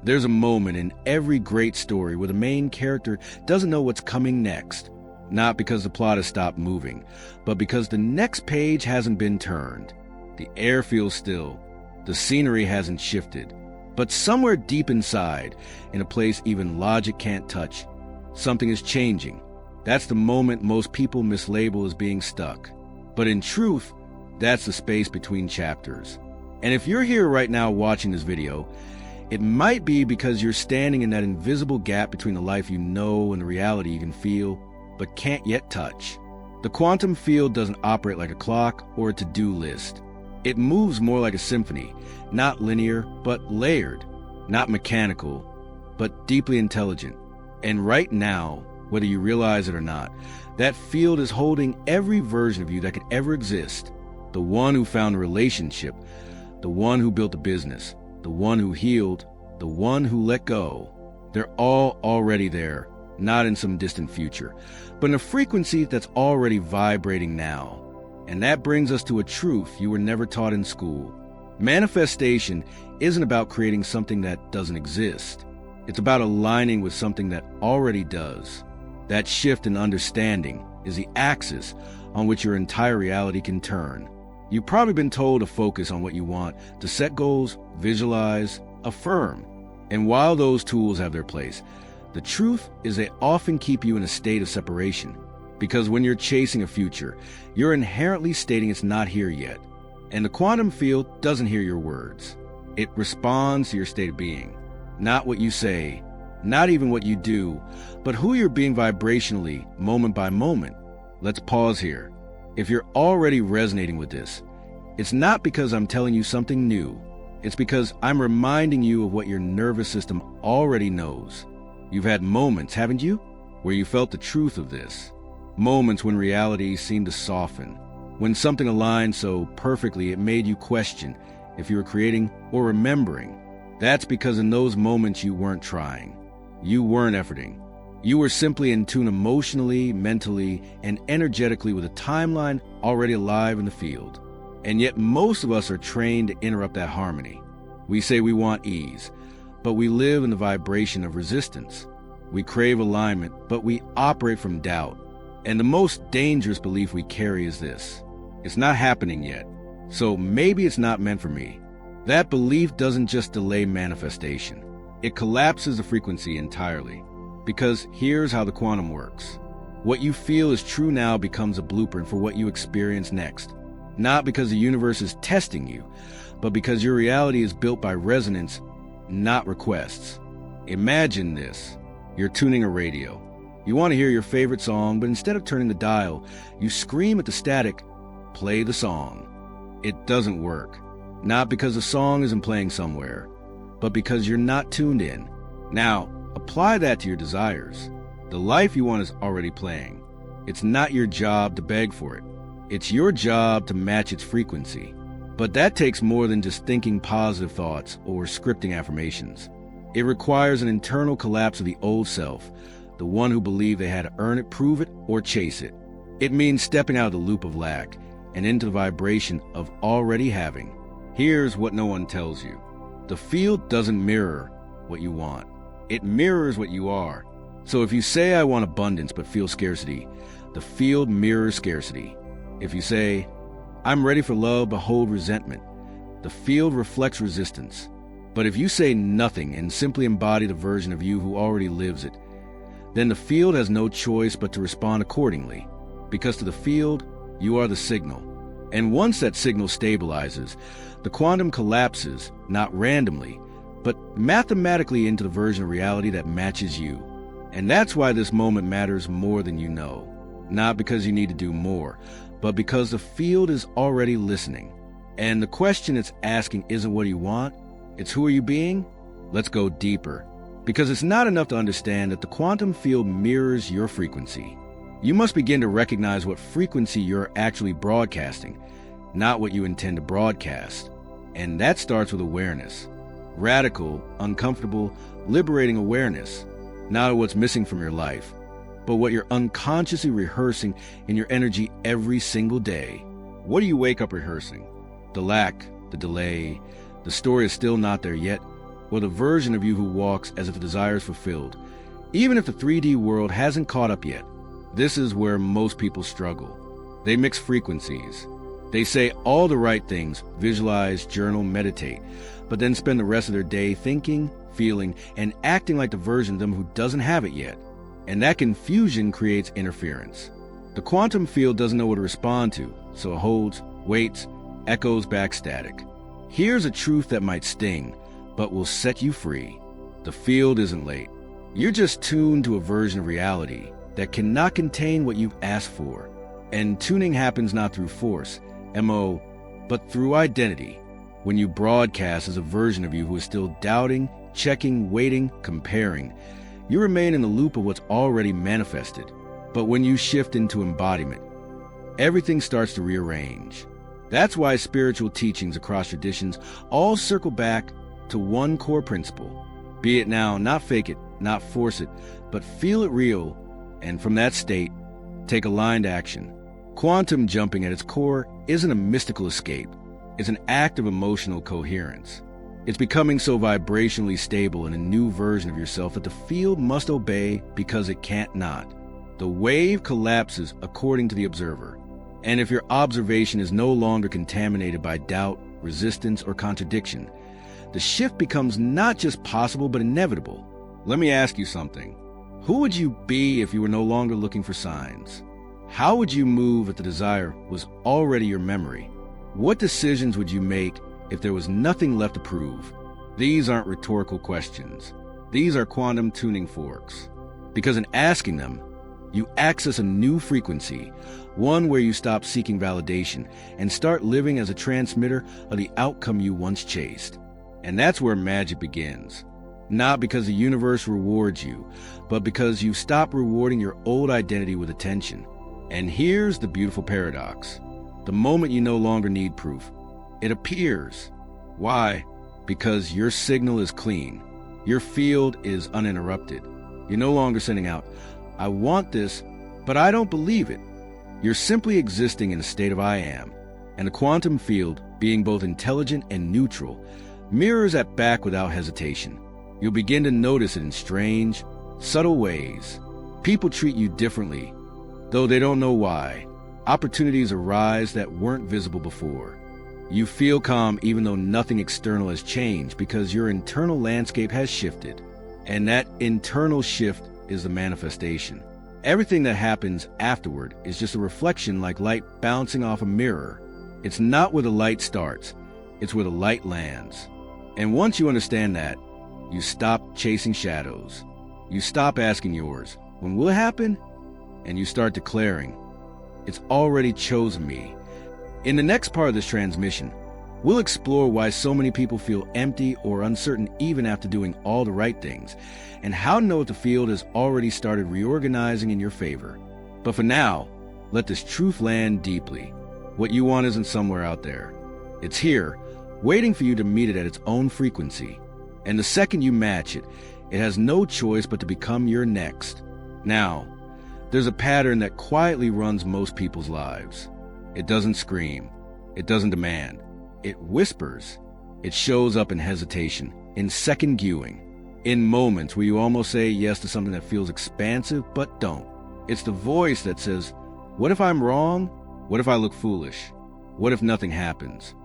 There's a moment in every great story where the main character doesn't know what's coming next. Not because the plot has stopped moving, but because the next page hasn't been turned. The air feels still. The scenery hasn't shifted. But somewhere deep inside, in a place even logic can't touch, something is changing. That's the moment most people mislabel as being stuck. But in truth, that's the space between chapters. And if you're here right now watching this video, it might be because you're standing in that invisible gap between the life you know and the reality you can feel, but can't yet touch. The quantum field doesn't operate like a clock or a to-do list. It moves more like a symphony, not linear, but layered, not mechanical, but deeply intelligent. And right now, whether you realize it or not, that field is holding every version of you that could ever exist. The one who found a relationship, the one who built a business, the one who healed, the one who let go. They're all already there, not in some distant future, but in a frequency that's already vibrating now. And that brings us to a truth you were never taught in school. Manifestation isn't about creating something that doesn't exist. It's about aligning with something that already does. That shift in understanding is the axis on which your entire reality can turn. You've probably been told to focus on what you want, to set goals, visualize, affirm. And while those tools have their place, the truth is they often keep you in a state of separation. Because when you're chasing a future, you're inherently stating it's not here yet. And the quantum field doesn't hear your words. It responds to your state of being. Not what you say, not even what you do, but who you're being vibrationally, moment by moment. Let's pause here. If you're already resonating with this, it's not because I'm telling you something new. It's because I'm reminding you of what your nervous system already knows. You've had moments, haven't you, where you felt the truth of this? Moments when reality seemed to soften, when something aligned so perfectly it made you question if you were creating or remembering. That's because in those moments you weren't trying. You weren't efforting. You were simply in tune emotionally, mentally, and energetically with a timeline already alive in the field. And yet most of us are trained to interrupt that harmony. We say we want ease, but we live in the vibration of resistance. We crave alignment, but we operate from doubt. And the most dangerous belief we carry is this: it's not happening yet, so maybe it's not meant for me. That belief doesn't just delay manifestation. It collapses the frequency entirely. Because here's how the quantum works. What you feel is true now becomes a blueprint for what you experience next. Not because the universe is testing you, but because your reality is built by resonance, not requests. Imagine this. You're tuning a radio. You want to hear your favorite song, but instead of turning the dial, you scream at the static, "Play the song." It doesn't work. Not because the song isn't playing somewhere, but because you're not tuned in. Now, apply that to your desires. The life you want is already playing. It's not your job to beg for it. It's your job to match its frequency. But that takes more than just thinking positive thoughts or scripting affirmations. It requires an internal collapse of the old self, the one who believed they had to earn it, prove it, or chase it. It means stepping out of the loop of lack and into the vibration of already having. Here's what no one tells you. The field doesn't mirror what you want. It mirrors what you are. So if you say, "I want abundance but feel scarcity," the field mirrors scarcity. If you say, "I'm ready for love but hold resentment," the field reflects resistance. But if you say nothing and simply embody the version of you who already lives it, then the field has no choice but to respond accordingly. Because to the field, you are the signal. And once that signal stabilizes, the quantum collapses, not randomly, but mathematically into the version of reality that matches you. And that's why this moment matters more than you know. Not because you need to do more, but because the field is already listening. And the question it's asking isn't what do you want, it's who are you being? Let's go deeper. Because it's not enough to understand that the quantum field mirrors your frequency. You must begin to recognize what frequency you're actually broadcasting, not what you intend to broadcast. And that starts with awareness. Radical, uncomfortable, liberating awareness. Not what's missing from your life, but what you're unconsciously rehearsing in your energy every single day. What do you wake up rehearsing? The lack, the delay, the story is still not there yet, or the version of you who walks as if the desire is fulfilled, even if the 3D world hasn't caught up yet. This is where most people struggle. They mix frequencies. They say all the right things, visualize, journal, meditate, but then spend the rest of their day thinking, feeling, and acting like the version of them who doesn't have it yet. And that confusion creates interference. The quantum field doesn't know what to respond to, so it holds, waits, echoes back static. Here's a truth that might sting, but will set you free. The field isn't late. You're just tuned to a version of reality that cannot contain what you've asked for. And tuning happens not through force, MO, but through identity. When you broadcast as a version of you who is still doubting, checking, waiting, comparing, you remain in the loop of what's already manifested. But when you shift into embodiment, everything starts to rearrange. That's why spiritual teachings across traditions all circle back to one core principle. Be it now, not fake it, not force it, but feel it real, and from that state, take aligned action. Quantum jumping at its core isn't a mystical escape. It's an act of emotional coherence. It's becoming so vibrationally stable in a new version of yourself that the field must obey because it can't not. The wave collapses according to the observer. And if your observation is no longer contaminated by doubt, resistance, or contradiction, the shift becomes not just possible but inevitable. Let me ask you something. Who would you be if you were no longer looking for signs? How would you move if the desire was already your memory? What decisions would you make if there was nothing left to prove? These aren't rhetorical questions. These are quantum tuning forks. Because in asking them, you access a new frequency, one where you stop seeking validation and start living as a transmitter of the outcome you once chased. And that's where magic begins. Not because the universe rewards you, but because you stop rewarding your old identity with attention. And here's the beautiful paradox. The moment you no longer need proof, it appears. Why? Because your signal is clean. Your field is uninterrupted. You're no longer sending out, I want this, but I don't believe it. You're simply existing in a state of I am. And the quantum field, being both intelligent and neutral, mirrors that back without hesitation. You'll begin to notice it in strange, subtle ways. People treat you differently, though they don't know why. Opportunities arise that weren't visible before. You feel calm even though nothing external has changed because your internal landscape has shifted. And that internal shift is the manifestation. Everything that happens afterward is just a reflection like light bouncing off a mirror. It's not where the light starts, it's where the light lands. And once you understand that, you stop chasing shadows. You stop asking yours, when will it happen? And you start declaring, it's already chosen me. In the next part of this transmission, we'll explore why so many people feel empty or uncertain even after doing all the right things, and how to know if the field has already started reorganizing in your favor. But for now, let this truth land deeply. What you want isn't somewhere out there. It's here, waiting for you to meet it at its own frequency. And the second you match it, it has no choice but to become your next. Now, there's a pattern that quietly runs most people's lives. It doesn't scream. It doesn't demand. It whispers. It shows up in hesitation, in second guessing, in moments where you almost say yes to something that feels expansive but don't. It's the voice that says, what if I'm wrong? What if I look foolish? What if nothing happens?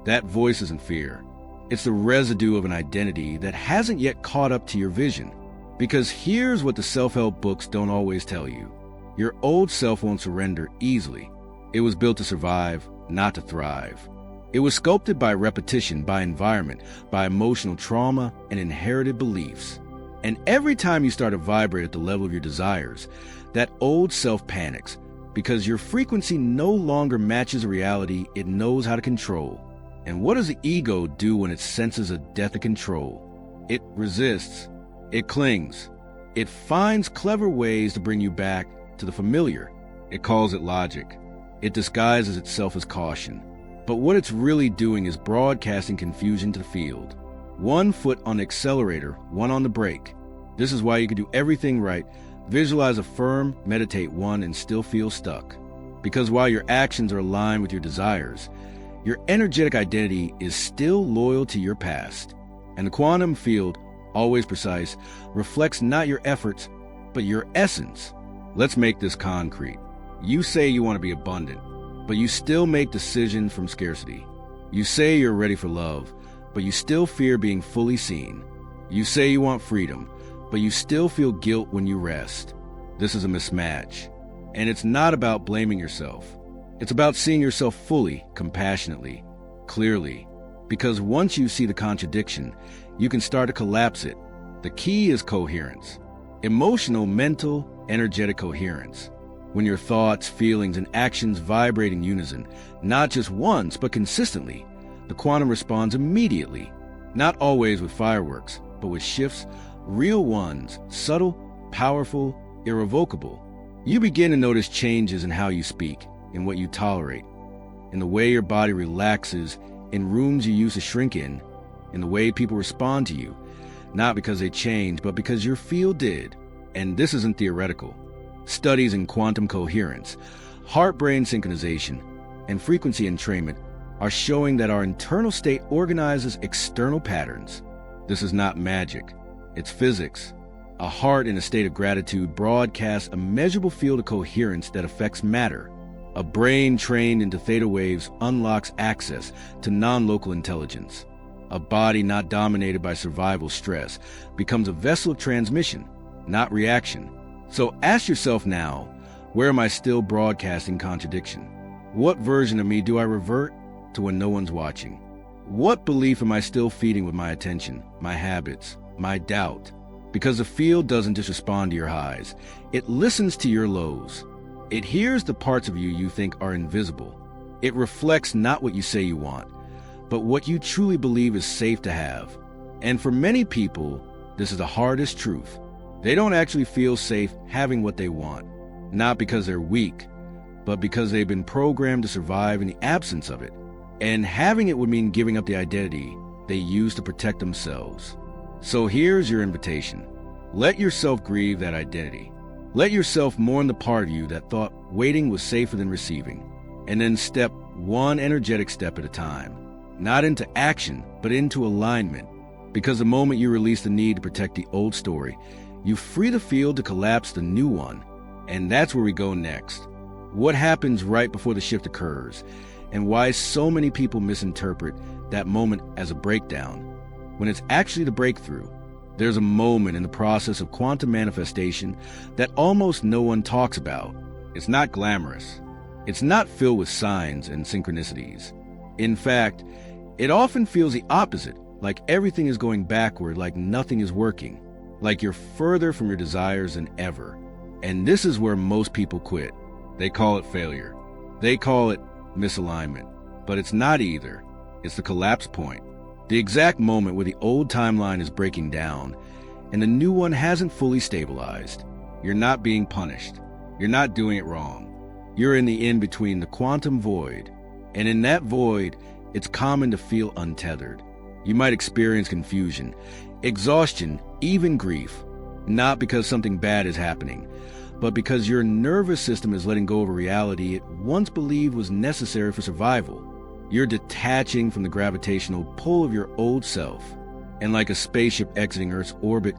That voice isn't fear. It's the residue of an identity that hasn't yet caught up to your vision. Because here's what the self-help books don't always tell you. Your old self won't surrender easily. It was built to survive, not to thrive. It was sculpted by repetition, by environment, by emotional trauma and inherited beliefs. And every time you start to vibrate at the level of your desires, that old self panics because your frequency no longer matches a reality it knows how to control. And what does the ego do when it senses a death of control? It resists. It clings. It finds clever ways to bring you back to the familiar. It calls it logic. It disguises itself as caution. But what it's really doing is broadcasting confusion to the field. One foot on the accelerator, one on the brake. This is why you can do everything right, visualize a firm, meditate one, and still feel stuck. Because while your actions are aligned with your desires, your energetic identity is still loyal to your past. And the quantum field, always precise, reflects not your efforts, but your essence. Let's make this concrete. You say you want to be abundant, but you still make decisions from scarcity. You say you're ready for love, but you still fear being fully seen. You say you want freedom, but you still feel guilt when you rest. This is a mismatch. And it's not about blaming yourself. It's about seeing yourself fully, compassionately, clearly. Because once you see the contradiction, you can start to collapse it. The key is coherence. Emotional, mental, energetic coherence. When your thoughts, feelings, and actions vibrate in unison, not just once, but consistently, the quantum responds immediately. Not always with fireworks, but with shifts, real ones, subtle, powerful, irrevocable. You begin to notice changes in how you speak, in what you tolerate, in the way your body relaxes, in rooms you used to shrink in the way people respond to you, not because they changed, but because your field did. And this isn't theoretical. Studies in quantum coherence, heart-brain synchronization, and frequency entrainment are showing that our internal state organizes external patterns. This is not magic. It's physics. A heart in a state of gratitude broadcasts a measurable field of coherence that affects matter. A brain trained into theta waves unlocks access to non-local intelligence. A body not dominated by survival stress becomes a vessel of transmission, not reaction. So ask yourself now, where am I still broadcasting contradiction? What version of me do I revert to when no one's watching? What belief am I still feeding with my attention, my habits, my doubt? Because the field doesn't just respond to your highs, it listens to your lows. It hears the parts of you you think are invisible. It reflects not what you say you want, but what you truly believe is safe to have. And for many people, this is the hardest truth. They don't actually feel safe having what they want, not because they're weak, but because they've been programmed to survive in the absence of it. And having it would mean giving up the identity they use to protect themselves. So here's your invitation. Let yourself grieve that identity. Let yourself mourn the part of you that thought waiting was safer than receiving. And then step one energetic step at a time. Not into action, but into alignment. Because the moment you release the need to protect the old story, you free the field to collapse the new one. And that's where we go next. What happens right before the shift occurs, and why so many people misinterpret that moment as a breakdown, when it's actually the breakthrough. There's a moment in the process of quantum manifestation that almost no one talks about. It's not glamorous. It's not filled with signs and synchronicities. In fact, it often feels the opposite, like everything is going backward, like nothing is working, like you're further from your desires than ever. And this is where most people quit. They call it failure. They call it misalignment. But it's not either. It's the collapse point. The exact moment where the old timeline is breaking down and the new one hasn't fully stabilized. You're not being punished. You're not doing it wrong. You're in the in-between, the quantum void. And in that void, it's common to feel untethered. You might experience confusion, exhaustion, even grief. Not because something bad is happening, but because your nervous system is letting go of a reality it once believed was necessary for survival. You're detaching from the gravitational pull of your old self. And like a spaceship exiting Earth's orbit,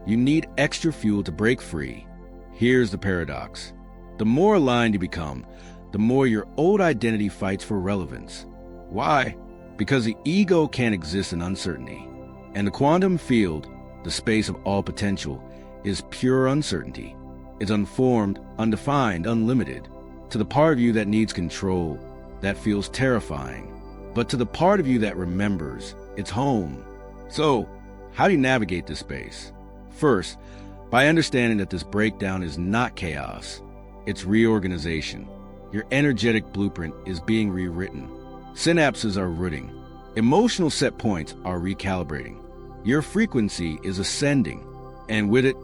you need extra fuel to break free. Here's the paradox. The more aligned you become, the more your old identity fights for relevance. Why? Because the ego can't exist in uncertainty. And the quantum field, the space of all potential, is pure uncertainty. It's unformed, undefined, unlimited. To the part of you that needs control, that feels terrifying. But to the part of you that remembers, it's home. So, how do you navigate this space? First, by understanding that this breakdown is not chaos. It's reorganization. Your energetic blueprint is being rewritten. Synapses are rooting. Emotional set points are recalibrating. Your frequency is ascending. And with it,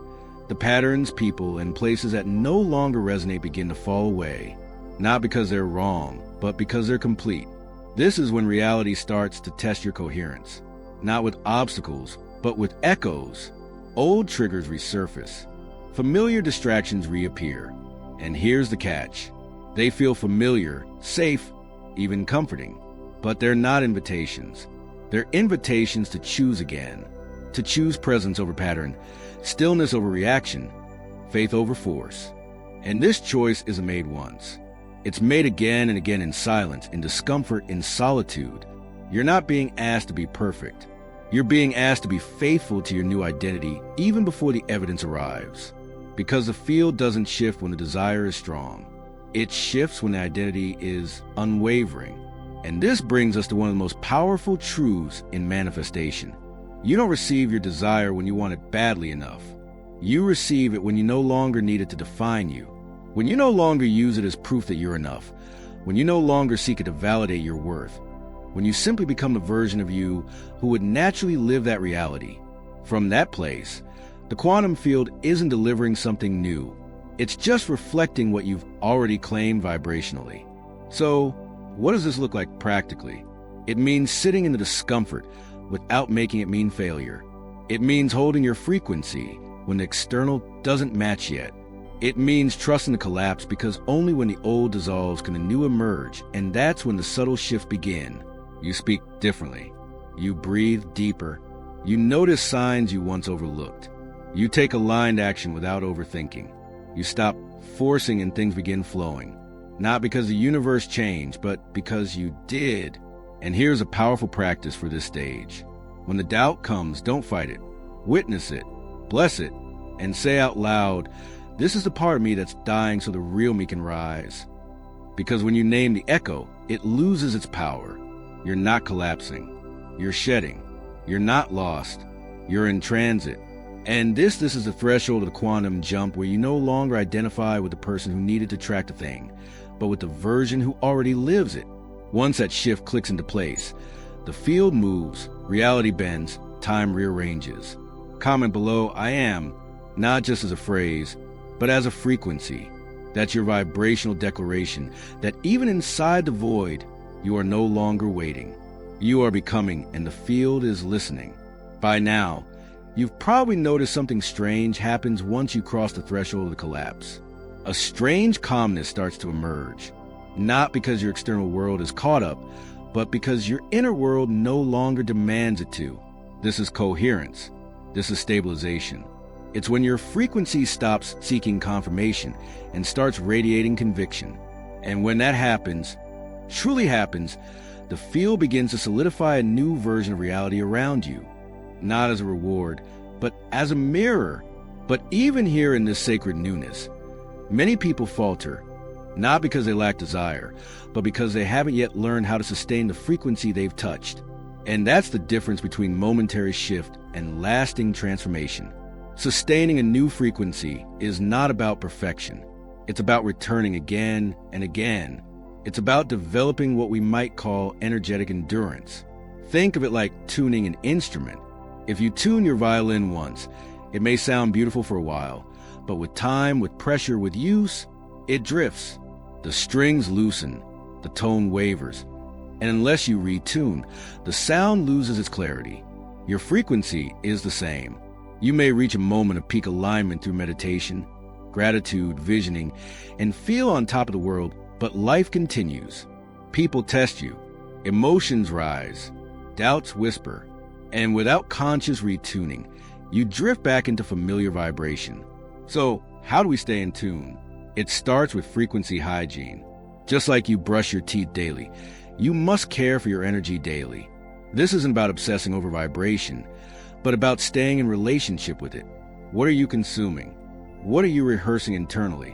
the patterns, people, and places that no longer resonate begin to fall away. Not because they're wrong, but because they're complete. This is when reality starts to test your coherence. Not with obstacles, but with echoes. Old triggers resurface. Familiar distractions reappear. And here's the catch. They feel familiar, safe, even comforting. But they're not invitations. They're invitations to choose again, to choose presence over pattern, stillness over reaction, faith over force. And this choice isn't made once. It's made again and again in silence, in discomfort, in solitude. You're not being asked to be perfect. You're being asked to be faithful to your new identity even before the evidence arrives. Because the field doesn't shift when the desire is strong. It shifts when the identity is unwavering. And this brings us to one of the most powerful truths in manifestation. You don't receive your desire when you want it badly enough. You receive it when you no longer need it to define you. When you no longer use it as proof that you're enough. When you no longer seek it to validate your worth. When you simply become the version of you who would naturally live that reality. From that place, the quantum field isn't delivering something new. It's just reflecting what you've already claimed vibrationally. So, what does this look like practically? It means sitting in the discomfort without making it mean failure. It means holding your frequency when the external doesn't match yet. It means trusting the collapse because only when the old dissolves can the new emerge, and that's when the subtle shifts begin. You speak differently. You breathe deeper. You notice signs you once overlooked. You take aligned action without overthinking. You stop forcing and things begin flowing. Not because the universe changed, but because you did. And here's a powerful practice for this stage. When the doubt comes, don't fight it. Witness it, bless it, and say out loud, "This is the part of me that's dying so the real me can rise." Because when you name the echo, it loses its power. You're not collapsing. You're shedding. You're not lost. You're in transit. And this is the threshold of the quantum jump where you no longer identify with the person who needed to track the thing, but with the version who already lives it. Once that shift clicks into place, the field moves, reality bends, time rearranges. Comment below, "I am," not just as a phrase, but as a frequency. That's your vibrational declaration that even inside the void, you are no longer waiting. You are becoming, and the field is listening. By now, you've probably noticed something strange happens once you cross the threshold of the collapse. A strange calmness starts to emerge, not because your external world is caught up, but because your inner world no longer demands it to. This is coherence. This is stabilization. It's when your frequency stops seeking confirmation and starts radiating conviction. And when that happens, truly happens, the field begins to solidify a new version of reality around you. Not as a reward, but as a mirror. But even here in this sacred newness, many people falter, not because they lack desire, but because they haven't yet learned how to sustain the frequency they've touched. And that's the difference between momentary shift and lasting transformation. Sustaining a new frequency is not about perfection. It's about returning again and again. It's about developing what we might call energetic endurance. Think of it like tuning an instrument. If you tune your violin once, it may sound beautiful for a while, but with time, with pressure, with use, it drifts. The strings loosen, the tone wavers, and unless you retune, the sound loses its clarity. Your frequency is the same. You may reach a moment of peak alignment through meditation, gratitude, visioning, and feel on top of the world, but life continues. People test you, emotions rise, doubts whisper, and without conscious retuning, you drift back into familiar vibration. So, how do we stay in tune? It starts with frequency hygiene. Just like you brush your teeth daily, you must care for your energy daily. This isn't about obsessing over vibration, but about staying in relationship with it. What are you consuming? What are you rehearsing internally?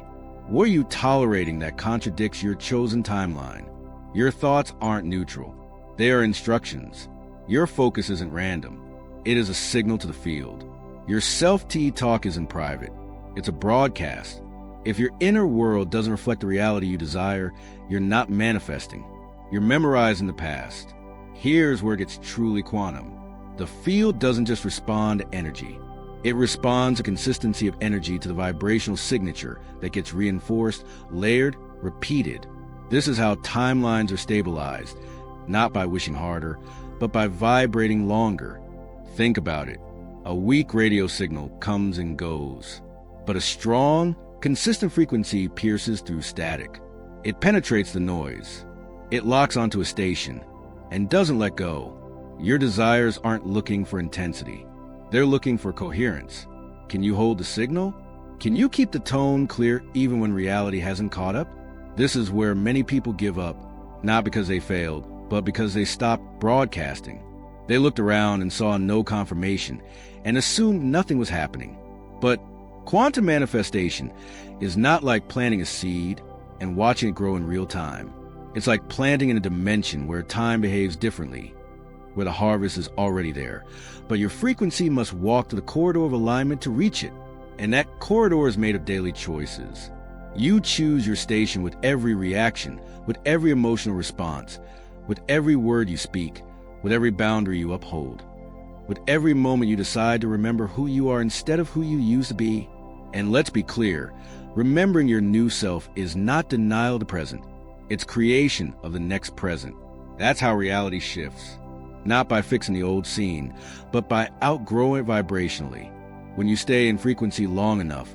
What are you tolerating that contradicts your chosen timeline? Your thoughts aren't neutral. They are instructions. Your focus isn't random. It is a signal to the field. Your self-talk isn't private. It's a broadcast. If your inner world doesn't reflect the reality you desire, you're not manifesting. You're memorizing the past. Here's where it gets truly quantum. The field doesn't just respond to energy. It responds to consistency of energy to the vibrational signature that gets reinforced, layered, repeated. This is how timelines are stabilized, not by wishing harder, but by vibrating longer. Think about it. A weak radio signal comes and goes, but a strong, consistent frequency pierces through static. It penetrates the noise. It locks onto a station and doesn't let go. Your desires aren't looking for intensity. They're looking for coherence. Can you hold the signal? Can you keep the tone clear even when reality hasn't caught up? This is where many people give up, not because they failed, but because they stopped broadcasting. They looked around and saw no confirmation and assumed nothing was happening. But quantum manifestation is not like planting a seed and watching it grow in real time. It's like planting in a dimension where time behaves differently, where the harvest is already there. But your frequency must walk to the corridor of alignment to reach it. And that corridor is made of daily choices. You choose your station with every reaction, with every emotional response, with every word you speak, with every boundary you uphold, with every moment you decide to remember who you are instead of who you used to be. And let's be clear, remembering your new self is not denial of the present. It's creation of the next present. That's how reality shifts. Not by fixing the old scene, but by outgrowing it vibrationally. When you stay in frequency long enough,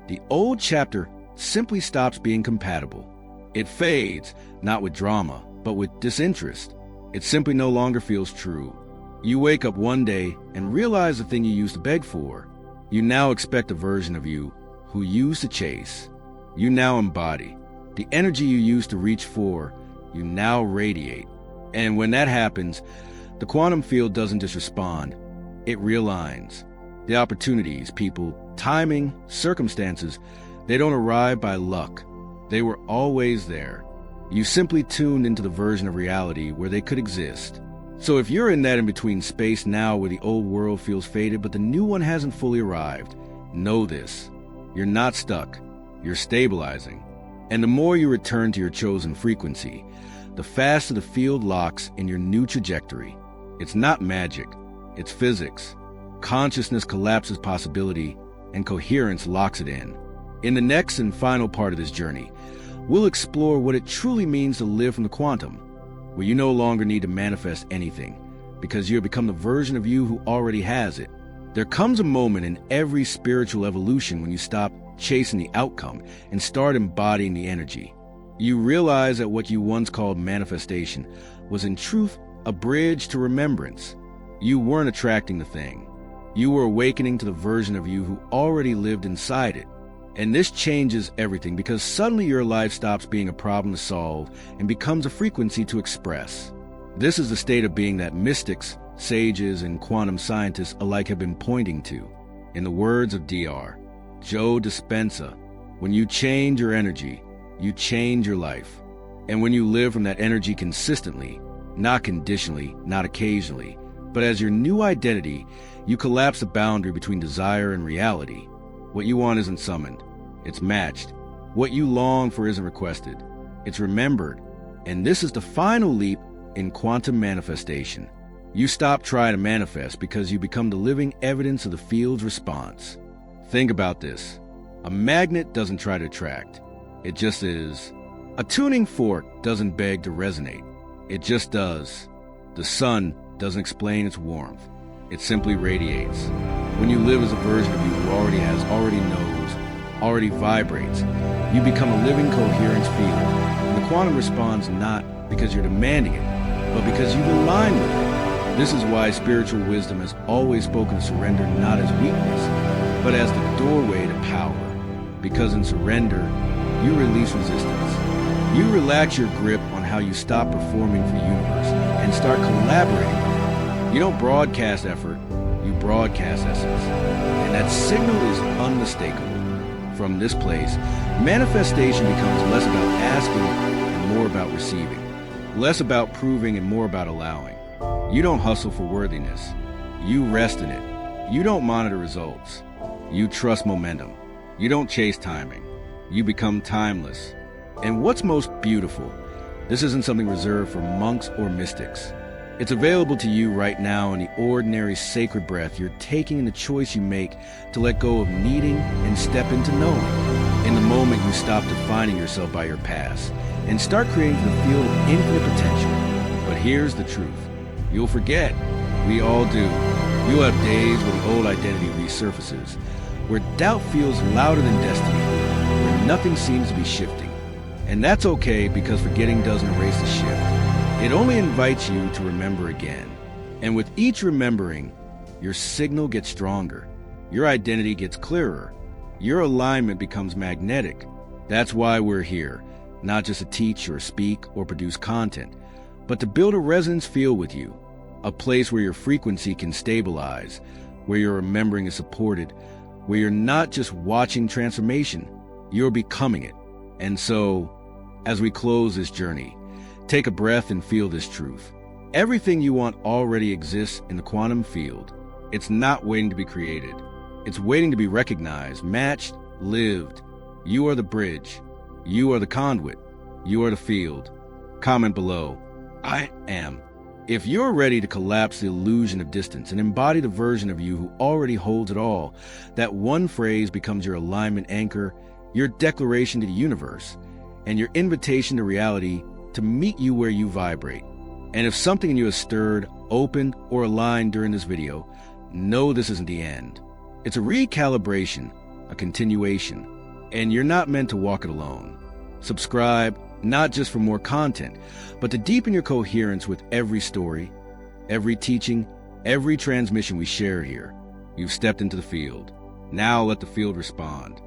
the old chapter simply stops being compatible. It fades, not with drama, but with disinterest. It simply no longer feels true. You wake up one day and realize the thing you used to beg for. You now expect a version of you who used to chase. You now embody. The energy you used to reach for, you now radiate. And when that happens, the quantum field doesn't just respond, it realigns. The opportunities, people, timing, circumstances, they don't arrive by luck. They were always there. You simply tuned into the version of reality where they could exist. So if you're in that in-between space now where the old world feels faded but the new one hasn't fully arrived, know this. You're not stuck. You're stabilizing. And the more you return to your chosen frequency, the faster the field locks in your new trajectory. It's not magic. It's physics. Consciousness collapses possibility, and coherence locks it in. In the next and final part of this journey, we'll explore what it truly means to live from the quantum, where you no longer need to manifest anything, because you have become the version of you who already has it. There comes a moment in every spiritual evolution when you stop chasing the outcome and start embodying the energy. You realize that what you once called manifestation was in truth a bridge to remembrance. You weren't attracting the thing. You were awakening to the version of you who already lived inside it. And this changes everything because suddenly your life stops being a problem to solve and becomes a frequency to express. This is the state of being that mystics, sages, and quantum scientists alike have been pointing to. In the words of Dr. Joe Dispenza, when you change your energy, you change your life. And when you live from that energy consistently, not conditionally, not occasionally, but as your new identity, you collapse the boundary between desire and reality. What you want isn't summoned, it's matched. What you long for isn't requested, it's remembered. And this is the final leap in quantum manifestation. You stop trying to manifest because you become the living evidence of the field's response. Think about this. A magnet doesn't try to attract, it just is. A tuning fork doesn't beg to resonate, it just does. The sun doesn't explain its warmth, it simply radiates. When you live as a version of you who already has, already knows, already vibrates, you become a living coherence field. And the quantum responds not because you're demanding it, but because you've aligned with it. This is why spiritual wisdom has always spoken of surrender not as weakness, but as the doorway to power. Because in surrender, you release resistance. You relax your grip on how you stop performing for the universe and start collaborating with it. You don't broadcast effort, you broadcast essence. And that signal is unmistakable. From this place, manifestation becomes less about asking and more about receiving. Less about proving and more about allowing. You don't hustle for worthiness. You rest in it. You don't monitor results. You trust momentum. You don't chase timing. You become timeless. And what's most beautiful, this isn't something reserved for monks or mystics. It's available to you right now in the ordinary sacred breath you're taking in the choice you make to let go of needing and step into knowing. In the moment you stop defining yourself by your past and start creating from the field of infinite potential. But here's the truth. You'll forget. We all do. You'll have days where the old identity resurfaces, where doubt feels louder than destiny, where nothing seems to be shifting. And that's okay because forgetting doesn't erase the shift. It only invites you to remember again. And with each remembering, your signal gets stronger. Your identity gets clearer. Your alignment becomes magnetic. That's why we're here, not just to teach or speak or produce content, but to build a resonance field with you, a place where your frequency can stabilize, where your remembering is supported, where you're not just watching transformation, you're becoming it. And so, as we close this journey, take a breath and feel this truth. Everything you want already exists in the quantum field. It's not waiting to be created. It's waiting to be recognized, matched, lived. You are the bridge. You are the conduit. You are the field. Comment below. I am. If you're ready to collapse the illusion of distance and embody the version of you who already holds it all, that one phrase becomes your alignment anchor, your declaration to the universe, and your invitation to reality to meet you where you vibrate. And if something in you is stirred, opened, or aligned during this video, know this isn't the end. It's a recalibration, a continuation, and you're not meant to walk it alone. Subscribe, not just for more content, but to deepen your coherence with every story, every teaching, every transmission we share here. You've stepped into the field. Now let the field respond.